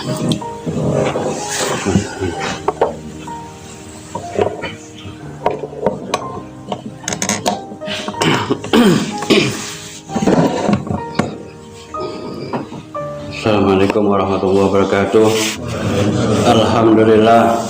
Assalamualaikum warahmatullahi wabarakatuh. Alhamdulillah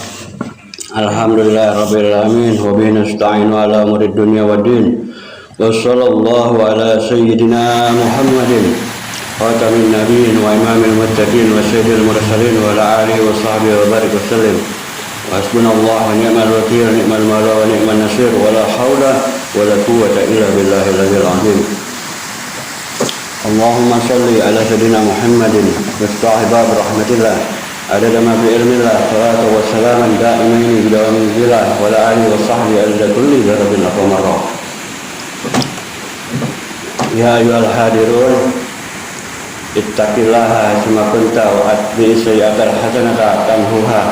rabbil alamin wa bihi nasta'inu ala umuri dunya waddin. Wa sallallahu ala sayyidina Muhammadin khatamin nabiyyin wa imamil muttaqin wa sayyidil mursalin wa ala alihi wa sahbihi wa barik wa sallim. Wa hasbunallahu wa ni'mal wakeel, ni'mal mawla wa ni'man nasir, wa la haula wa la quwwata illa billahil aliyyil azim. Allahumma salli ala sayyidina Muhammadin miftah bab rahmatillah adada ma fi ilmillah salatu wa salaman da'imaini bidawamil zillah wa ala alihi wa sahbihi adada kulli zarabin afamarra. Ya ayyuhal hadirun ittaqillaha sima kunta wa atbi sayyi'atal hasanata tamhuha.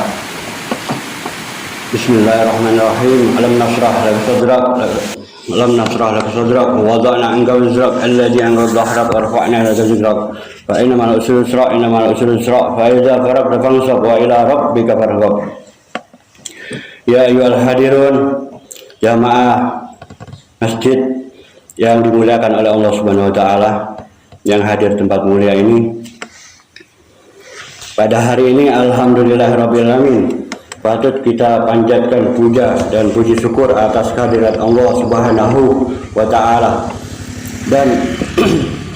Bismillahirrahmanirrahim. Alam nasrah laka sadrak wa wada'na 'anka wizrak alladhi anqadha dhahrak wa rafa'na laka dhikrak fa inna ma'al usri yusra fa idza faragta fansab wa ila rabbika farghab. Ya ayyuhal hadirun, jamaah masjid yang dimuliakan oleh Allah Subhanahu wa taala, yang hadir tempat mulia ini. Pada hari ini alhamdulillahirabbil alamin, patut kita panjatkan puja dan puji syukur atas kehadirat Allah Subhanahu wa taala, dan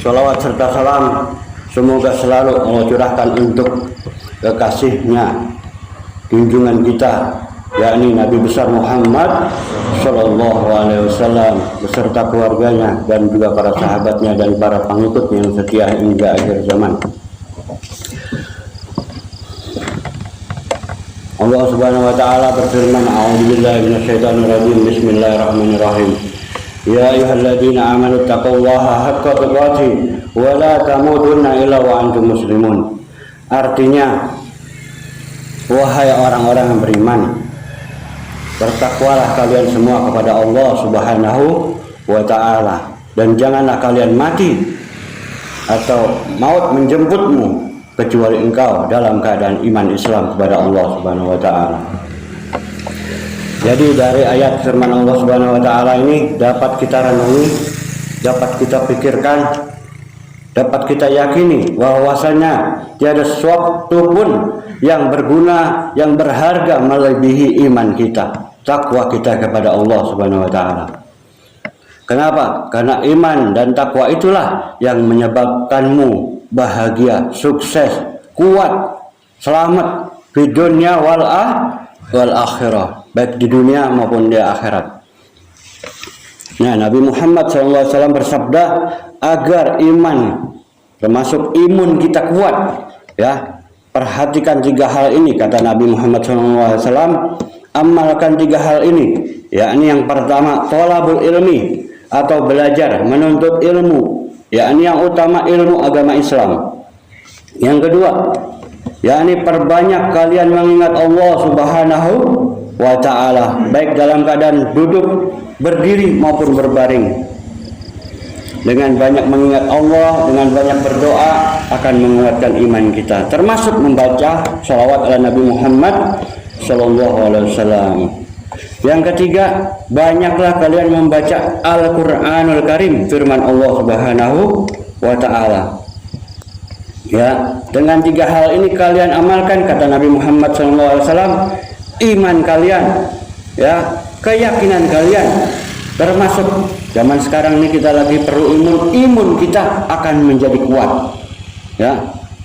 sholawat serta salam semoga selalu Allah curahkan untuk kekasihnya, junjungan kita, yakni Nabi besar Muhammad sallallahu alaihi wasallam beserta keluarganya dan juga para sahabatnya dan para pengikutnya yang setia hingga akhir zaman. Allah Subhanahu wa taala berfirman, a'udzubillahi minasyaitonir rajim, bismillahirrahmanirrahim. Ya ayyuhalladzina amanu taqullaha haqqa tuqatih wa la tamutunna illa wa antum muslimun. Artinya, wahai orang-orang yang beriman, bertakwalah kalian semua kepada Allah Subhanahu wa taala, dan janganlah kalian mati atau maut menjemputmu kecuali engkau dalam keadaan iman Islam kepada Allah Subhanahu wa taala. Jadi dari ayat firman Allah Subhanahu wa taala ini dapat kita renungi, dapat kita pikirkan, dapat kita yakini bahwasanya tiada sesuatu pun yang berguna, yang berharga melebihi iman kita, takwa kita kepada Allah Subhanahu wa taala. Kenapa? Karena iman dan takwa itulah yang menyebabkanmu bahagia, sukses, kuat, selamat di dunia wal akhirah, baik di dunia maupun di akhirat. Nah, Nabi Muhammad SAW bersabda agar iman, termasuk imun kita kuat, ya. Perhatikan 3 hal ini, kata Nabi Muhammad SAW. Amalkan 3 hal ini, yakni yang pertama thalabul ilmi, atau belajar, menuntut ilmu, yakni yang utama ilmu agama Islam. Yang kedua, yakni perbanyak kalian mengingat Allah Subhanahu wa taala, baik dalam keadaan duduk, berdiri maupun berbaring. Dengan banyak mengingat Allah, dengan banyak berdoa akan menguatkan iman kita, termasuk membaca sholawat ala Nabi Muhammad sallallahu alaihi wasallam. Yang ketiga, banyaklah kalian membaca Al-Qur'anul Karim, firman Allah Subhanahu wa taala. Ya, dengan 3 hal ini kalian amalkan, kata Nabi Muhammad SAW, iman kalian, ya, keyakinan kalian, termasuk zaman sekarang ini kita lagi perlu imun kita akan menjadi kuat. Ya.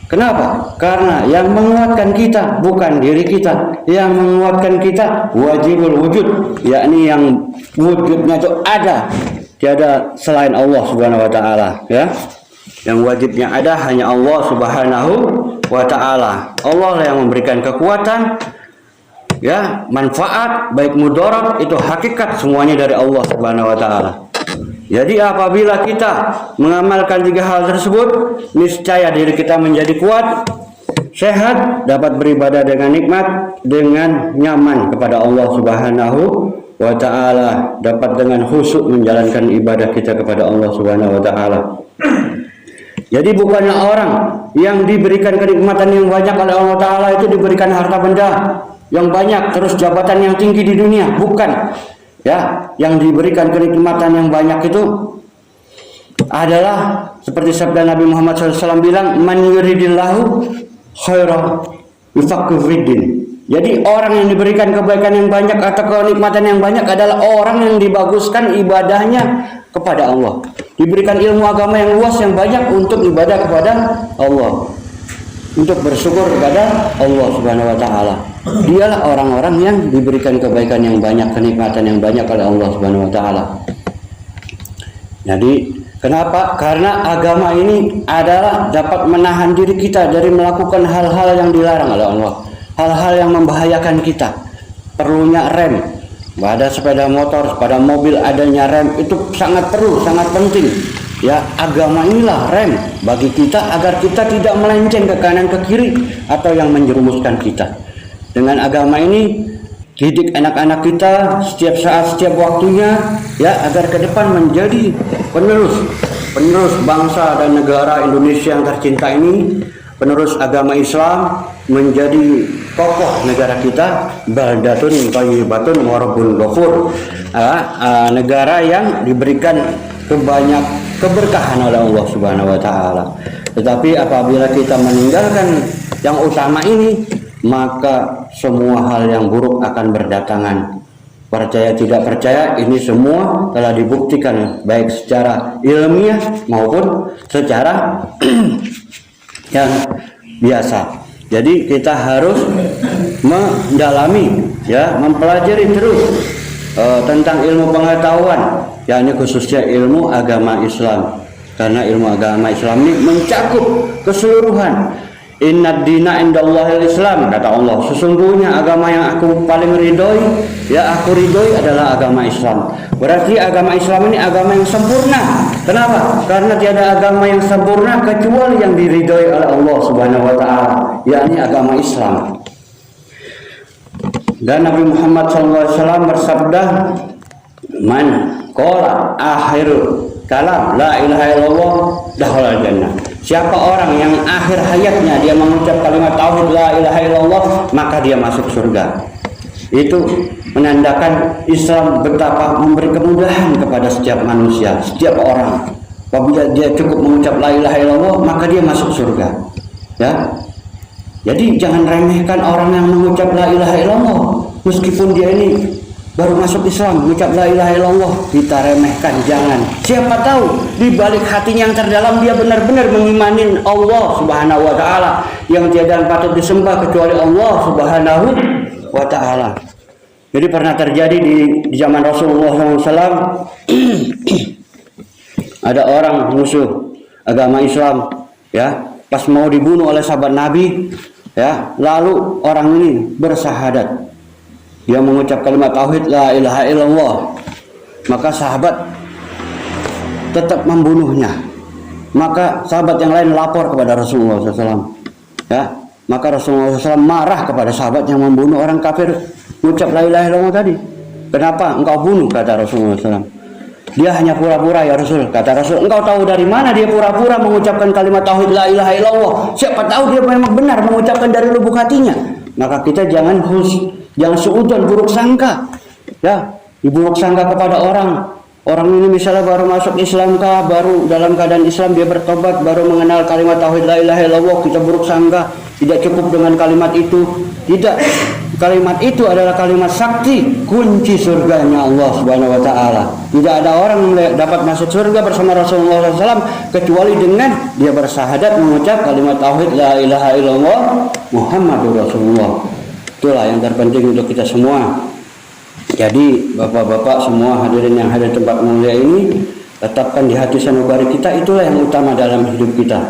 Kenapa? Karena yang menguatkan kita bukan diri kita, yang menguatkan kita wajibul wujud, yakni yang wujudnya itu ada, tiada selain Allah Subhanahu wa taala, ya. Yang wajibnya ada hanya Allah Subhanahu wa taala. Allah yang memberikan kekuatan, ya, manfaat baik mudarat, itu hakikat semuanya dari Allah Subhanahu wa taala. Jadi apabila kita mengamalkan 3 hal tersebut, niscaya diri kita menjadi kuat, sehat, dapat beribadah dengan nikmat, dengan nyaman kepada Allah Subhanahu wa taala, dapat dengan khusyuk menjalankan ibadah kita kepada Allah Subhanahu wa taala. Jadi bukanlah orang yang diberikan kenikmatan yang banyak oleh Allah Ta'ala itu diberikan harta benda yang banyak, terus jabatan yang tinggi di dunia. Bukan. Ya, yang diberikan kenikmatan yang banyak itu adalah seperti sabda Nabi Muhammad SAW bilang, man yuridillahu khairan yufaqihu fiddin. Jadi orang yang diberikan kebaikan yang banyak atau kenikmatan yang banyak adalah orang yang dibaguskan ibadahnya kepada Allah. Diberikan ilmu agama yang luas yang banyak untuk ibadah kepada Allah, untuk bersyukur kepada Allah Subhanahu wa taala. Dialah orang-orang yang diberikan kebaikan yang banyak, kenikmatan yang banyak oleh Allah Subhanahu wa taala. Jadi kenapa? Karena agama ini adalah dapat menahan diri kita dari melakukan hal-hal yang dilarang oleh Allah, hal-hal yang membahayakan kita. Perlunya rem. Pada sepeda motor, pada mobil adanya rem itu sangat perlu, sangat penting. Ya, agama inilah rem bagi kita agar kita tidak melenceng ke kanan ke kiri atau yang menjerumuskan kita. Dengan agama ini didik anak-anak kita setiap saat, setiap waktunya, ya, agar ke depan menjadi penerus bangsa dan negara Indonesia yang tercinta ini, penerus agama Islam, menjadi tokoh negara kita, baldatun thayyibatun wa rabbun ghafur, negara yang diberikan banyak keberkahan oleh Allah Subhanahu wa taala. Tetapi apabila kita meninggalkan yang utama ini, maka semua hal yang buruk akan berdatangan. Percaya tidak percaya, ini semua telah dibuktikan baik secara ilmiah maupun secara yang biasa. Jadi kita harus mendalami, ya, mempelajari terus tentang ilmu pengetahuan, yakni khususnya ilmu agama Islam. Karena ilmu agama Islam ini mencakup keseluruhan. Inna dina indallahil Islam, kata Allah, sesungguhnya agama yang aku paling ridhoi, ya aku ridhoi adalah agama Islam. Berarti agama Islam ini agama yang sempurna. Kenapa? Karena tiada agama yang sempurna kecuali yang diridhoi oleh Allah Subhanahu wa taala, yakni agama Islam. Dan Nabi Muhammad SAW bersabda, man qala akhirul kalam la ilaha illallah dakhala jannah. Siapa orang yang akhir hayatnya dia mengucap kalimat tauhid la ilaha illallah, maka dia masuk surga. Itu menandakan Islam betapa memberi kemudahan kepada setiap manusia, setiap orang. Apabila dia cukup mengucap la ilaha illallah, maka dia masuk surga. Ya. Jadi jangan remehkan orang yang mengucap la ilaha illallah, meskipun dia ini baru masuk Islam, mengucap la ilaha illallah, kita remehkan, jangan. Siapa tahu di balik hatinya yang terdalam dia benar-benar mengimanin Allah Subhanahu wa taala yang tiada patut disembah kecuali Allah Subhanahu wa taala. Jadi pernah terjadi di zaman Rasulullah SAW, ada orang musuh agama Islam, ya, pas mau dibunuh oleh sahabat Nabi, ya, lalu orang ini bersahadat. Dia mengucap kalimat tauhid la ilaha illallah, maka sahabat tetap membunuhnya. Maka sahabat yang lain lapor kepada Rasulullah SAW, ya, maka Rasulullah SAW marah kepada sahabat yang membunuh orang kafir mengucap la ilaha illallah tadi. Kenapa engkau bunuh, kata Rasulullah SAW. Dia hanya pura-pura, ya Rasul, kata Rasul. Engkau tahu dari mana dia pura-pura mengucapkan kalimat tauhid la ilaha illallah? Siapa tahu dia memang benar mengucapkan dari lubuk hatinya. Maka kita jangan seudon buruk sangka, ya, buruk sangka kepada orang. Orang ini misalnya baru masuk Islam kah, baru dalam keadaan Islam dia bertobat, baru mengenal kalimat tauhid la ilaha illallah, kita buruk sangka. Tidak cukup dengan kalimat itu. Tidak. Kalimat itu adalah kalimat sakti, kunci surganya Allah Subhanahu wa taala. Tidak ada orang yang dapat masuk surga bersama Rasulullah SAW kecuali dengan dia bersahadat mengucap kalimat tauhid la ilaha illallah Muhammadur Rasulullah. Itulah yang terpenting untuk kita semua. Jadi bapak-bapak semua hadirin yang hadir tempat mulia ini, tetapkan di hati sanubari kita, itulah yang utama dalam hidup kita.